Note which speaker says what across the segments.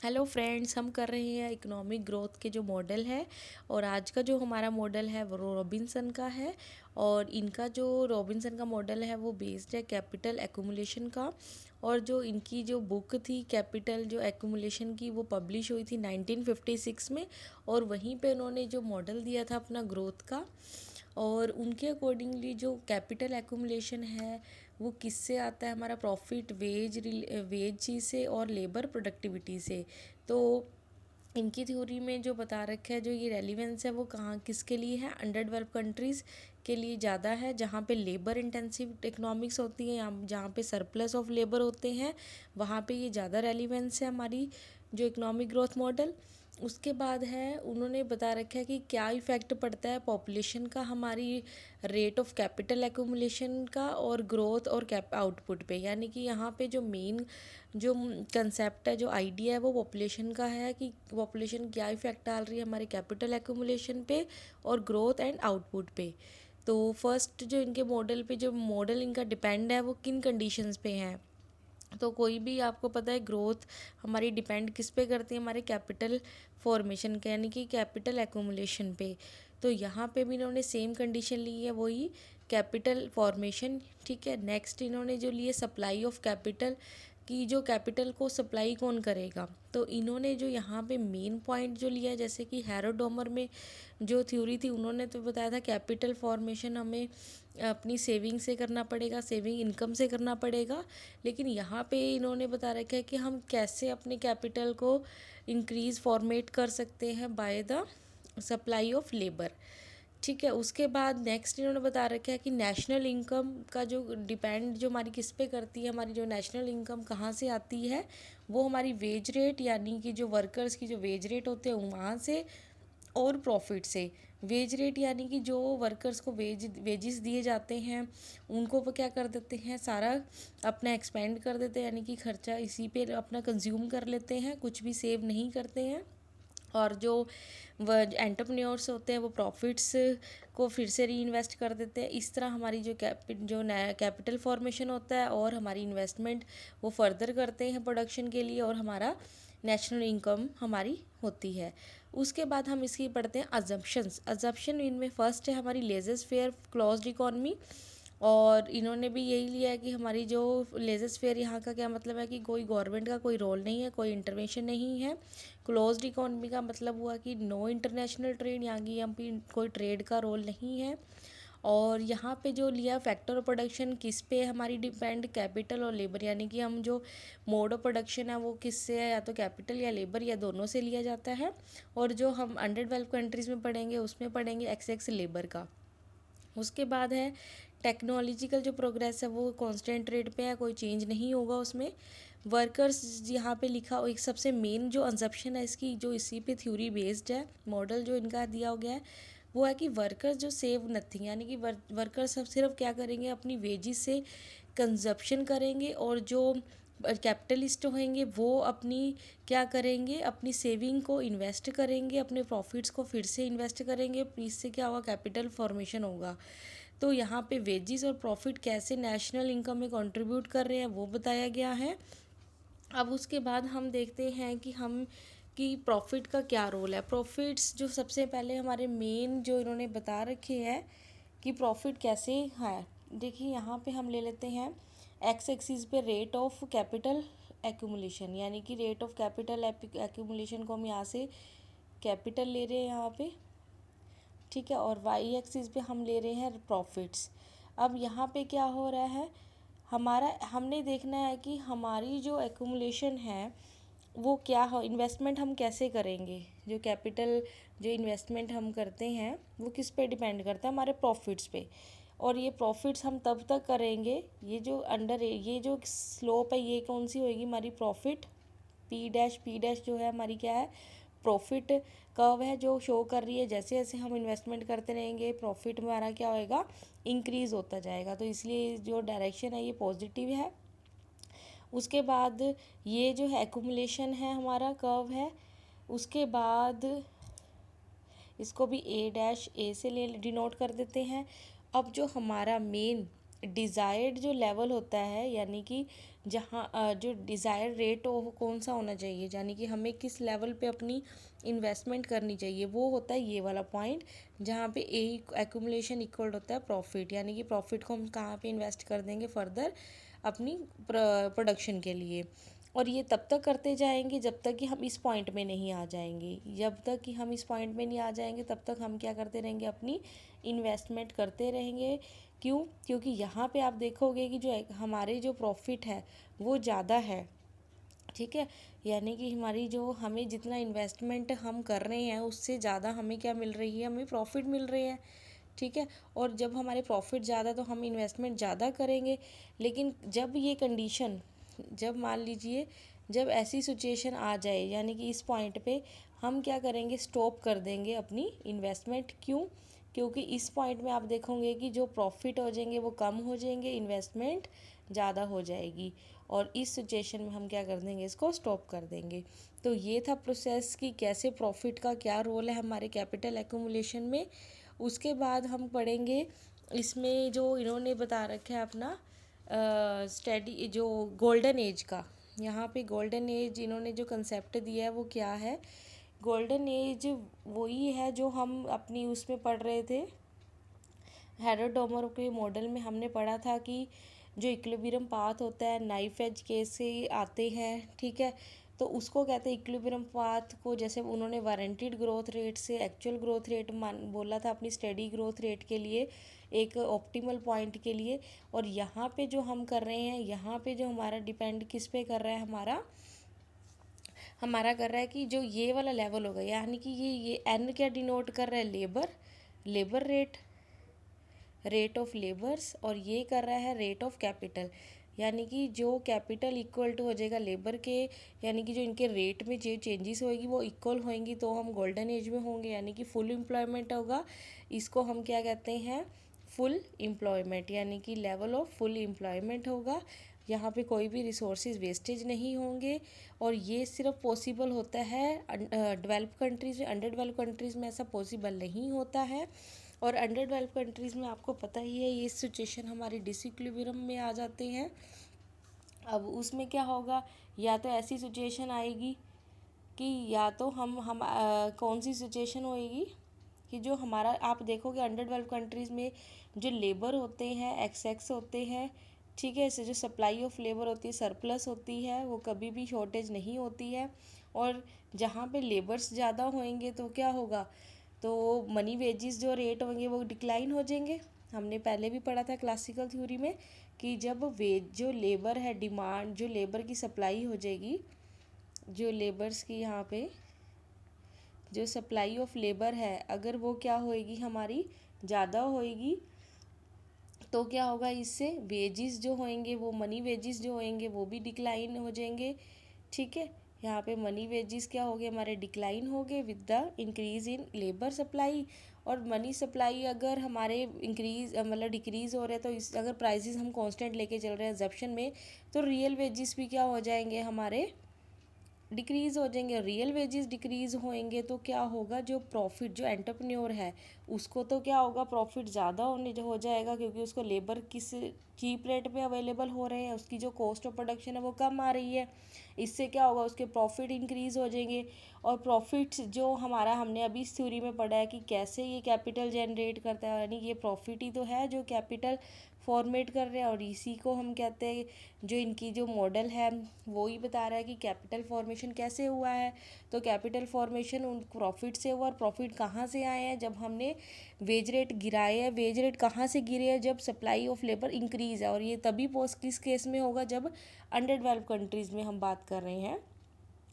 Speaker 1: Hello friends, हम कर रहे हैं इकोनॉमिक ग्रोथ के जो मॉडल है। और आज का जो हमारा मॉडल है वो रॉबिन्सन का है। और इनका जो रॉबिन्सन का मॉडल है वो बेस्ड है कैपिटल एक्यूमुलेशन का। और जो इनकी जो बुक थी कैपिटल जो एक्यूमुलेशन की वो पब्लिश हुई थी 1956 में। और वहीं पे उन्होंने जो मॉडल दिया था अपना ग्रोथ का। और उनके अकॉर्डिंगली जो कैपिटल एक्यूमुलेशन है वो किससे आता है, हमारा प्रॉफिट वेज चीज़ से और लेबर प्रोडक्टिविटी से। तो इनकी थ्योरी में जो बता रखा है, जो ये रेलिवेंस है वो कहाँ किसके लिए है, अंडर डेवलप कंट्रीज़ के लिए ज़्यादा है, जहाँ पे लेबर इंटेंसिव इकोनॉमिक्स होती है, जहाँ पे सरप्लस ऑफ लेबर होते हैं, वहाँ पे ये ज़्यादा रेलिवेंस है हमारी जो इकोनॉमिक ग्रोथ मॉडल। उसके बाद है उन्होंने बता रखा है कि क्या इफ़ेक्ट पड़ता है पॉपुलेशन का हमारी रेट ऑफ कैपिटल एक्यूमुलेशन का और ग्रोथ और कैप आउटपुट पे। यानी कि यहाँ पे जो मेन जो कंसेप्ट है, जो आइडिया है वो पॉपुलेशन का है कि पॉपुलेशन क्या इफ़ेक्ट डाल रही है हमारे कैपिटल एक्यूमुलेशन पे और ग्रोथ एंड आउटपुट पे। तो फर्स्ट जो इनके मॉडल पे जो मॉडल इनका डिपेंड है वो किन कंडीशंस पे हैं। तो कोई भी आपको पता है ग्रोथ हमारी डिपेंड किस पे करती है, हमारे कैपिटल फॉर्मेशन के यानी कि कैपिटल एक्यूमुलेशन पे। तो यहाँ पे भी इन्होंने सेम कंडीशन ली है, वही कैपिटल फॉर्मेशन। ठीक है, नेक्स्ट इन्होंने जो लिए सप्लाई ऑफ कैपिटल कि जो कैपिटल को सप्लाई कौन करेगा। तो इन्होंने जो यहाँ पे मेन पॉइंट जो लिया है, जैसे कि हैरोडोमर में जो थ्योरी थी उन्होंने तो बताया था कैपिटल फॉर्मेशन हमें अपनी सेविंग से करना पड़ेगा, सेविंग इनकम से करना पड़ेगा। लेकिन यहाँ पे इन्होंने बता रखा है कि हम कैसे अपने कैपिटल को इंक्रीज़ फॉर्मेट कर सकते हैं by the supply of labour. ठीक है, उसके बाद नेक्स्ट इन्होंने बता रखा है कि नेशनल इनकम का जो डिपेंड जो हमारी किस पे करती है, हमारी जो नेशनल इनकम कहाँ से आती है, वो हमारी वेज रेट यानी कि जो वर्कर्स की जो वेज रेट होते हैं वहाँ से और प्रॉफिट से। वेज रेट यानी कि जो वर्कर्स को वेजेस दिए जाते हैं उनको वो क्या कर देते हैं, सारा अपना एक्सपेंड कर देते हैं, यानी कि खर्चा इसी पे अपना कंज्यूम कर लेते हैं, कुछ भी सेव नहीं करते हैं। और जो वह एंटरप्रेन्योर्स होते हैं वो प्रॉफिट्स को फिर से री इन्वेस्ट कर देते हैं। इस तरह हमारी जो कैपिटल फॉर्मेशन होता है और हमारी इन्वेस्टमेंट वो फर्दर करते हैं प्रोडक्शन के लिए और हमारा नेशनल इनकम हमारी होती है। उसके बाद हम इसकी पढ़ते हैं अजम्पशंस। अजम्पशन इनमें फर्स्ट है हमारी लेजर फेयर क्लोज्ड इकॉनमी। और इन्होंने भी यही लिया है कि हमारी जो लेजर फेयर यहाँ का क्या मतलब है कि कोई गवर्नमेंट का कोई रोल नहीं है, कोई इंटरवेंशन नहीं है। क्लोज्ड इकॉनमी का मतलब हुआ कि नो इंटरनेशनल ट्रेड, यहाँ की यहाँ पे कोई ट्रेड का रोल नहीं है। और यहाँ पे जो लिया फैक्टर ऑफ प्रोडक्शन किस पे हमारी डिपेंड, कैपिटल और लेबर, यानी कि हम जो मोड ऑफ प्रोडक्शन है वो किससे है, या तो कैपिटल या लेबर या दोनों से लिया जाता है। और जो हम अंडर डेवलप कंट्रीज़ में पढ़ेंगे उसमें पढ़ेंगे एक्स लेबर का। उसके बाद है टेक्नोलॉजिकल जो प्रोग्रेस है वो कांस्टेंट रेट पे है, कोई चेंज नहीं होगा उसमें। वर्कर्स यहाँ पे लिखा एक सबसे मेन जो अंजप्शन है इसकी, जो इसी पे थ्योरी बेस्ड है मॉडल जो इनका दिया हो गया है, वो है कि वर्कर्स जो सेव नथिंग, यानी कि वर्कर्स सब सिर्फ क्या करेंगे, अपनी वेजिस से कंजप्शन करेंगे। और जो कैपिटलिस्ट होंगे वो अपनी क्या करेंगे, अपनी सेविंग को इन्वेस्ट करेंगे, अपने प्रॉफिट्स को फिर से इन्वेस्ट करेंगे, इससे क्या होगा, कैपिटल फॉर्मेशन होगा। तो यहाँ पे वेजिस और प्रॉफिट कैसे नेशनल इनकम में कंट्रीब्यूट कर रहे हैं वो बताया गया है। अब उसके बाद हम देखते हैं कि हम कि प्रॉफिट का क्या रोल है। प्रॉफिट्स जो सबसे पहले हमारे मेन जो इन्होंने बता रखे हैं कि प्रॉफिट कैसे है। देखिए यहाँ पे हम ले लेते हैं एक्स एक्सिस पे रेट ऑफ कैपिटल एक्यूमुलेशन, यानी कि रेट ऑफ कैपिटल एक्यूमुलेशन को हम यहाँ से कैपिटल ले रहे हैं यहाँ पे। ठीक है, और वाई एक्सिस पे हम ले रहे हैं प्रॉफिट्स। अब यहाँ पे क्या हो रहा है, हमारा हमने देखना है कि हमारी जो एक्यूमुलेशन है वो क्या हो, इन्वेस्टमेंट हम कैसे करेंगे। जो कैपिटल जो इन्वेस्टमेंट हम करते हैं वो किस पे डिपेंड करता है, हमारे प्रॉफिट्स पे। और ये प्रॉफिट्स हम तब तक करेंगे, ये जो ये जो स्लोप है ये कौन सी होएगी, हमारी प्रॉफिट पी डैश जो है हमारी क्या है, प्रॉफिट कर्व है जो शो कर रही है जैसे जैसे हम इन्वेस्टमेंट करते रहेंगे प्रॉफिट हमारा क्या होएगा, इंक्रीज़ होता जाएगा। तो इसलिए जो डायरेक्शन है ये पॉजिटिव है। उसके बाद ये जो है एक्यूमुलेशन है हमारा कर्व है। उसके बाद इसको भी ए डैश ए से ले डिनोट कर देते हैं। अब जो हमारा मेन डिज़ायर्ड जो लेवल होता है, यानी कि जहाँ जो डिज़ायर रेट हो कौन सा होना चाहिए, यानी कि हमें किस लेवल पे अपनी इन्वेस्टमेंट करनी चाहिए, वो होता है ये वाला पॉइंट, जहाँ पे ए एक्यूमुलेशन इक्वल होता है प्रॉफिट, यानी कि प्रॉफिट को हम कहाँ पे इन्वेस्ट कर देंगे फर्दर अपनी प्रोडक्शन के लिए। और ये तब तक करते जाएंगे जब तक कि हम इस पॉइंट में नहीं आ जाएंगे। जब तक कि हम इस पॉइंट में नहीं आ जाएंगे तब तक हम क्या करते रहेंगे, अपनी इन्वेस्टमेंट करते रहेंगे। क्यों? क्योंकि यहाँ पे आप देखोगे कि जो हमारे जो प्रॉफिट है वो ज़्यादा है, ठीक है। यानी कि हमारी जो हमें जितना इन्वेस्टमेंट हम कर रहे हैं उससे ज़्यादा हमें क्या मिल रही है, हमें प्रॉफिट मिल रही है, ठीक है। और जब हमारे प्रॉफिट ज़्यादा तो हम इन्वेस्टमेंट ज़्यादा करेंगे। लेकिन जब ये कंडीशन, जब मान लीजिए जब ऐसी सिचुएशन आ जाए, यानी कि इस पॉइंट पे हम क्या करेंगे, स्टॉप कर देंगे अपनी इन्वेस्टमेंट। क्यों? क्योंकि इस पॉइंट में आप देखोगे कि जो प्रॉफिट हो जाएंगे वो कम हो जाएंगे, इन्वेस्टमेंट ज़्यादा हो जाएगी, और इस सिचुएशन में हम क्या कर देंगे, इसको स्टॉप कर देंगे। तो ये था प्रोसेस कि कैसे प्रॉफिट का क्या रोल है हमारे कैपिटल एक्यूमुलेशन में। उसके बाद हम पढ़ेंगे इसमें जो इन्होंने बता रखा है अपना स्टडी जो गोल्डन एज का। यहाँ पे गोल्डन एज इन्होंने जो कंसेप्ट दिया है वो क्या है, गोल्डन एज वही है जो हम अपनी उसमें पढ़ रहे थे, हेरोडोमर के मॉडल में हमने पढ़ा था कि जो इक्विलिब्रियम पाथ होता है नाइफ एज केस से आते हैं, ठीक है। तो उसको कहते हैं इक्विलिब्रियम पाथ को, जैसे उन्होंने वारंटेड ग्रोथ रेट से एक्चुअल ग्रोथ रेट मान बोला था अपनी स्टेडी ग्रोथ रेट के लिए, एक ऑप्टिमल पॉइंट के लिए। और यहाँ पे जो हम कर रहे हैं, यहाँ पे जो हमारा डिपेंड किस पे कर रहा है, हमारा कर रहा है कि जो ये वाला लेवल होगा, यानी कि ये एन क्या डिनोट कर रहा है, labour rate, rate of labours, और ये कर रहा है रेट ऑफ कैपिटल। यानी कि जो कैपिटल इक्वल टू हो जाएगा लेबर के, यानी कि जो इनके रेट में जो चेंजेस होएगी वो इक्वल होएंगी, तो हम गोल्डन एज में होंगे, यानी कि फुल एम्प्लॉयमेंट होगा। इसको हम क्या कहते हैं, फुल एम्प्लॉयमेंट, यानी कि लेवल ऑफ फुल एम्प्लॉयमेंट होगा। यहाँ पे कोई भी रिसोर्सेज वेस्टेज नहीं होंगे। और ये सिर्फ पॉसिबल होता है डेवलप कंट्रीज़ में, अंडर डेवलप कंट्रीज़ में ऐसा पॉसिबल नहीं होता है। और अंडर डेवलप कंट्रीज़ में आपको पता ही है ये सिचुएशन हमारी डिसइक्विलिब्रियम में आ जाते हैं। अब उसमें क्या होगा, या तो ऐसी सिचुएशन आएगी कि या तो हम कौन सी सिचुएशन होएगी कि जो हमारा, आप देखोगे अंडर डेवलप कंट्रीज़ में जो लेबर होते हैं एक्सेस होते हैं, ठीक है। इससे जो सप्लाई ऑफ लेबर होती है सरप्लस होती है, वो कभी भी शॉर्टेज नहीं होती है। और जहाँ पे लेबर्स ज़्यादा होंगे तो क्या होगा, तो मनी वेजेस जो रेट होंगे वो डिक्लाइन हो जाएंगे। हमने पहले भी पढ़ा था क्लासिकल थ्योरी में कि जब वेज जो लेबर है, डिमांड जो लेबर की सप्लाई हो जाएगी, जो लेबर्स की यहाँ पे जो सप्लाई ऑफ लेबर है अगर वो क्या होएगी हमारी ज़्यादा होएगी, तो क्या होगा, इससे वेजेस जो होंगे वो मनी वेजेस जो होंगे वो भी डिक्लाइन हो जाएंगे, ठीक है। यहाँ पे मनी वेजेस क्या हो गए हमारे, डिक्लाइन हो गए with the increase in labour supply. और मनी सप्लाई अगर हमारे इंक्रीज मतलब डिक्रीज़ हो रहे हैं, तो इस अगर प्राइसेस हम कांस्टेंट लेके चल रहे हैं एग्जम्पशन में, तो रियल वेजेस भी क्या हो जाएंगे हमारे, डिक्रीज़ हो जाएंगे। रियल वेजेस डिक्रीज़ होएंगे तो क्या होगा, जो प्रॉफिट जो एंटरप्रेन्योर है उसको तो क्या होगा, प्रॉफिट ज़्यादा होने जो हो जाएगा, क्योंकि उसको लेबर किस चीप रेट पे अवेलेबल हो रहे हैं, उसकी जो कॉस्ट ऑफ प्रोडक्शन है वो कम आ रही है। इससे क्या होगा, उसके प्रॉफिट इंक्रीज़ हो जाएंगे। और प्रॉफिट्स जो हमारा हमने अभी इस थ्योरी में पढ़ा है कि कैसे ये कैपिटल जनरेट करता है, यानी ये प्रॉफिट ही तो है जो कैपिटल फॉर्मेट कर रहे हैं। और इसी को हम कहते हैं, जो इनकी जो मॉडल है वो ही बता रहा है कि कैपिटल फॉर्मेशन कैसे हुआ है। तो कैपिटल फॉर्मेशन उन प्रॉफिट से हुआ, और प्रॉफिट कहाँ से आए हैं, जब हमने वेज रेट गिराए हैं। वेज रेट कहाँ से गिरे हैं, जब सप्लाई ऑफ लेबर इंक्रीज़ है। और ये तभी किस केस में होगा, जब अंडर डेवलप कंट्रीज़ में हम बात कर रहे हैं।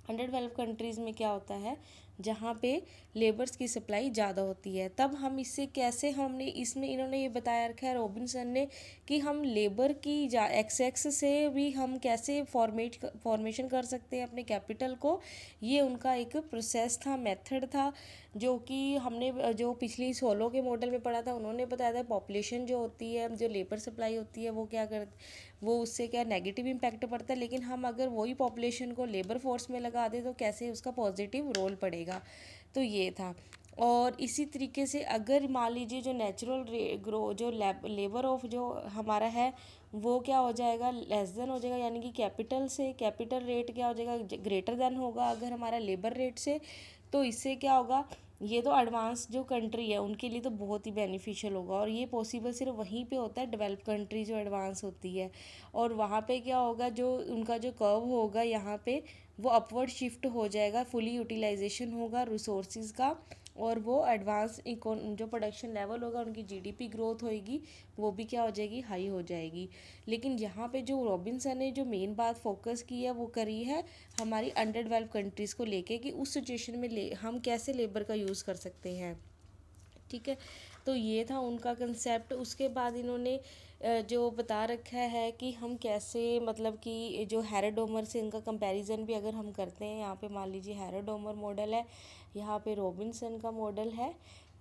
Speaker 1: अंडर डेवलप कंट्रीज़ में क्या होता है, जहाँ पे लेबर्स की सप्लाई ज़्यादा होती है, तब हम इससे कैसे, हमने इसमें इन्होंने ये बताया रखा है रॉबिन्सन ने कि हम लेबर की एक्सेस से भी हम कैसे फॉर्मेशन कर सकते हैं अपने कैपिटल को। ये उनका एक प्रोसेस था, मेथड था, जो कि हमने जो पिछली सोलो के मॉडल में पढ़ा था। उन्होंने बताया था पॉपुलेशन जो होती है, जो लेबर सप्लाई होती है वो क्या कर, वो उससे क्या नेगेटिव इम्पैक्ट पड़ता है। लेकिन हम अगर वही पॉपुलेशन को लेबर फोर्स में लगा दें तो कैसे उसका पॉजिटिव रोल पड़ेगा। तो ये था। और इसी तरीके से अगर मान लीजिए जो नेचुरल ग्रो जो लेबर ऑफ जो हमारा है वो क्या हो जाएगा, लेस देन हो जाएगा, यानी कि कैपिटल से कैपिटल रेट क्या हो जाएगा, ग्रेटर देन होगा अगर हमारा लेबर रेट से। तो इससे क्या होगा, ये तो एडवांस जो कंट्री है उनके लिए तो बहुत ही बेनिफिशियल होगा, और ये पॉसिबल सिर्फ वहीं पे होता है डेवलप कंट्री जो एडवांस होती है। और वहाँ पे क्या होगा, जो उनका जो कर्व होगा यहाँ पे वो अपवर्ड शिफ्ट हो जाएगा, फुली यूटिलाइजेशन होगा रिसोर्सिस का, और वो एडवांस जो प्रोडक्शन लेवल होगा, उनकी जीडीपी ग्रोथ होएगी, वो भी क्या हो जाएगी, हाई हो जाएगी। लेकिन यहाँ पे जो रॉबिन्सन ने जो मेन बात फोकस की है वो करी है हमारी अंडर डेवलप कंट्रीज़ को लेके, कि उस सिचुएशन में हम कैसे लेबर का यूज़ कर सकते हैं। ठीक है, तो ये था उनका कंसेप्ट। उसके बाद इन्होंने जो बता रखा है कि हम कैसे, मतलब कि जो हैरोडोमर से इनका कंपैरिजन भी अगर हम करते हैं, यहाँ पे मान लीजिए हैरोडोमर मॉडल है, यहाँ पे रॉबिन्सन का मॉडल है।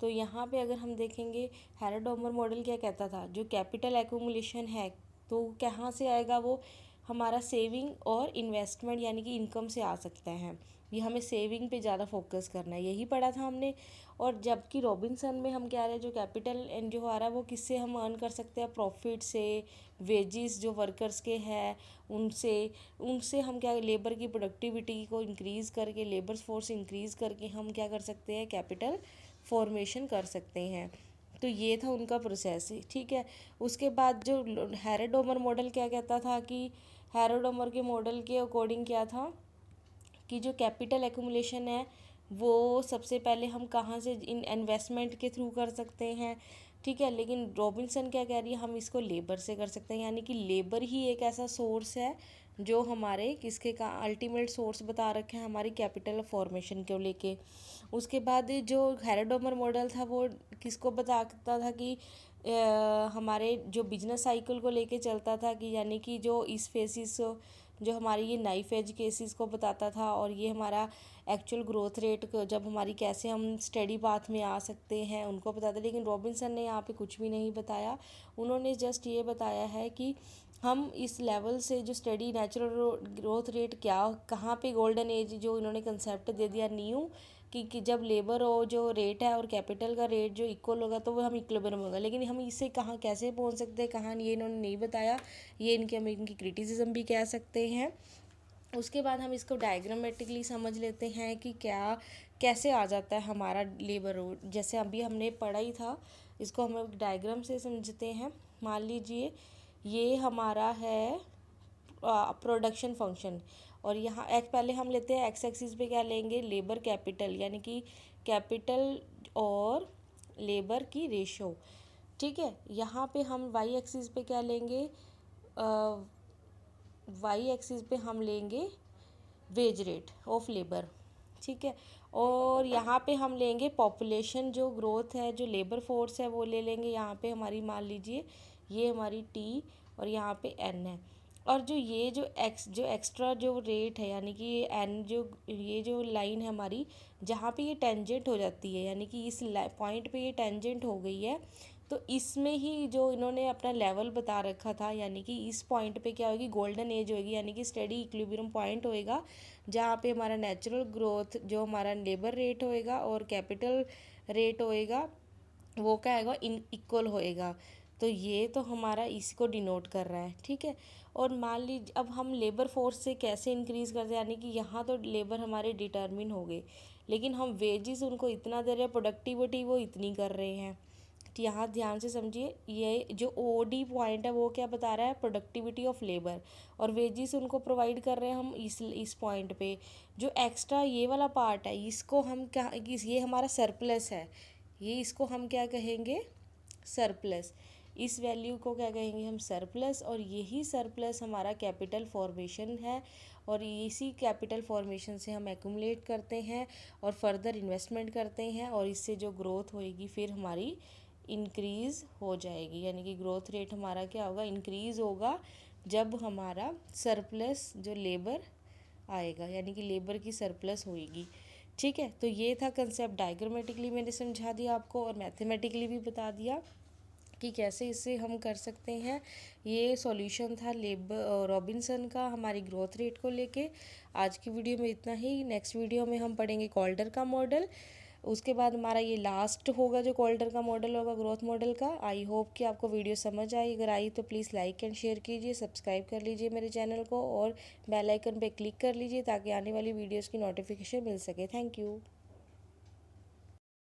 Speaker 1: तो यहाँ पे अगर हम देखेंगे हैरोडोमर मॉडल क्या कहता था, जो कैपिटल एक्यूमुलेशन है तो कहाँ से आएगा, वो हमारा सेविंग और इन्वेस्टमेंट यानी कि इनकम से आ सकता है। ये हमें सेविंग पे ज़्यादा फोकस करना है, यही पढ़ा था हमने। और जबकि रॉबिन्सन में हम क्या रहे, जो कैपिटल एंड जो आ रहा है वो किससे हम अर्न कर सकते हैं, प्रॉफिट से, वेजिस जो वर्कर्स के हैं उनसे उनसे हम क्या, लेबर की प्रोडक्टिविटी को इंक्रीज़ करके, लेबर फोर्स इंक्रीज़ करके हम क्या कर सकते हैं, कैपिटल फॉर्मेशन कर सकते हैं। तो ये था उनका प्रोसेस। ठीक है, उसके बाद जो हैरोडोमर मॉडल क्या कहता था, कि हैरोडोमर के मॉडल के अकॉर्डिंग क्या था कि जो कैपिटल एक्यूमुलेशन है वो सबसे पहले हम कहाँ से, इन इन्वेस्टमेंट के थ्रू कर सकते हैं। ठीक है, लेकिन रॉबिन्सन क्या कह रही है, हम इसको लेबर से कर सकते हैं, यानी कि लेबर ही एक ऐसा सोर्स है जो हमारे किसके का अल्टीमेट सोर्स बता रखे हैं हमारी कैपिटल फॉर्मेशन को लेके। उसके बाद जो हैरोडोमर मॉडल था वो किसको बताता था कि हमारे जो बिजनेस साइकिल को लेके चलता था, कि यानी कि जो इस फेसिस जो हमारी ये नाइफ एज केसेस को बताता था, और ये हमारा एक्चुअल ग्रोथ रेट जब हमारी कैसे हम स्टडी पाथ में आ सकते हैं उनको बताता। लेकिन रॉबिन्सन ने यहाँ पे कुछ भी नहीं बताया, उन्होंने जस्ट ये बताया है कि हम इस लेवल से जो स्टडी नेचुरल ग्रोथ रेट क्या, कहाँ पे गोल्डन एज जो इन्होंने कंसेप्ट दे दिया न्यू, कि जब लेबर और जो रेट है और कैपिटल का रेट जो इक्वल होगा तो वो हम इक्विलिब्रियम होगा। लेकिन हम इससे कहाँ कैसे पहुँच सकते हैं, कहाँ, ये इन्होंने नहीं बताया। ये इनकी हम इनकी क्रिटिसिज्म भी कह सकते हैं। उसके बाद हम इसको डायग्रामेटिकली समझ लेते हैं कि क्या कैसे आ जाता है हमारा लेबर रोड, जैसे अभी हमने पढ़ा ही था, इसको हम डायग्राम से समझते हैं। मान लीजिए ये हमारा है प्रोडक्शन फंक्शन, और यहाँ एक पहले हम लेते हैं एक्स एक्सिस पे क्या लेंगे, लेबर कैपिटल, यानी कि कैपिटल और लेबर की रेशो। ठीक है, यहाँ पे हम वाई एक्सिस पे क्या लेंगे, वाई एक्सिस पे हम लेंगे वेज रेट ऑफ लेबर। ठीक है, और यहाँ पे हम लेंगे पॉपुलेशन जो ग्रोथ है, जो लेबर फोर्स है वो ले लेंगे। यहाँ पे हमारी मान लीजिए ये हमारी टी और यहाँ पे एन है, और जो ये जो एक्स्ट्रा जो रेट है, यानी कि ये एन जो ये जो लाइन है हमारी, जहाँ पे ये टेंजेंट हो जाती है, यानी कि इस पॉइंट पे ये टेंजेंट हो गई है, तो इसमें ही जो इन्होंने अपना लेवल बता रखा था, यानी कि इस पॉइंट पे क्या होगी, गोल्डन एज होगी, यानी कि स्टडी इक्विलिब्रियम पॉइंट होएगा, जहाँ पे हमारा नेचुरल ग्रोथ जो हमारा लेबर रेट होएगा और कैपिटल रेट होएगा वो क्या आएगा, इन इक्वल होएगा। तो ये तो हमारा इसको डिनोट कर रहा है। ठीक है, और मान लीजिए अब हम लेबर फोर्स से कैसे इंक्रीज़ करते हैं, यानी कि यहाँ तो लेबर हमारे डिटर्मिन हो गए, लेकिन हम वेजेस उनको इतना दे रहे हैं, प्रोडक्टिविटी वो इतनी कर रहे हैं। तो यहाँ ध्यान से समझिए, ये जो ओ डी पॉइंट है वो क्या बता रहा है, प्रोडक्टिविटी ऑफ लेबर, और वेजिस उनको प्रोवाइड कर रहे हैं हम इस पॉइंट पे। जो एक्स्ट्रा ये वाला पार्ट है इसको हम क्या, ये हमारा सरप्लस है, ये इसको हम क्या कहेंगे, सरप्लस। इस वैल्यू को क्या कहेंगे हम, सरप्लस, और यही सरप्लस हमारा कैपिटल फॉर्मेशन है, और इसी कैपिटल फॉर्मेशन से हम एक्यूमुलेट करते हैं और फर्दर इन्वेस्टमेंट करते हैं, और इससे जो ग्रोथ होएगी फिर हमारी इंक्रीज़ हो जाएगी। यानी कि ग्रोथ रेट हमारा क्या होगा, इंक्रीज़ होगा जब हमारा सरप्लस जो लेबर आएगा, यानी कि लेबर की सरप्लस होएगी। ठीक है, तो ये था कंसेप्ट, डायग्रामेटिकली मैंने समझा दिया आपको और मैथमेटिकली भी बता दिया कि कैसे इससे हम कर सकते हैं। ये सॉल्यूशन था लेबर रॉबिन्सन का हमारी ग्रोथ रेट को लेके। आज की वीडियो में इतना ही, नेक्स्ट वीडियो में हम पढ़ेंगे कॉल्डर का मॉडल। उसके बाद हमारा ये लास्ट होगा जो कोल्टर का मॉडल होगा ग्रोथ मॉडल का। आई होप कि आपको वीडियो समझ आई, अगर आई तो प्लीज़ लाइक एंड शेयर कीजिए, सब्सक्राइब कर लीजिए मेरे चैनल को और बेल आइकन पे क्लिक कर लीजिए ताकि आने वाली वीडियोस की नोटिफिकेशन मिल सके। Thank you.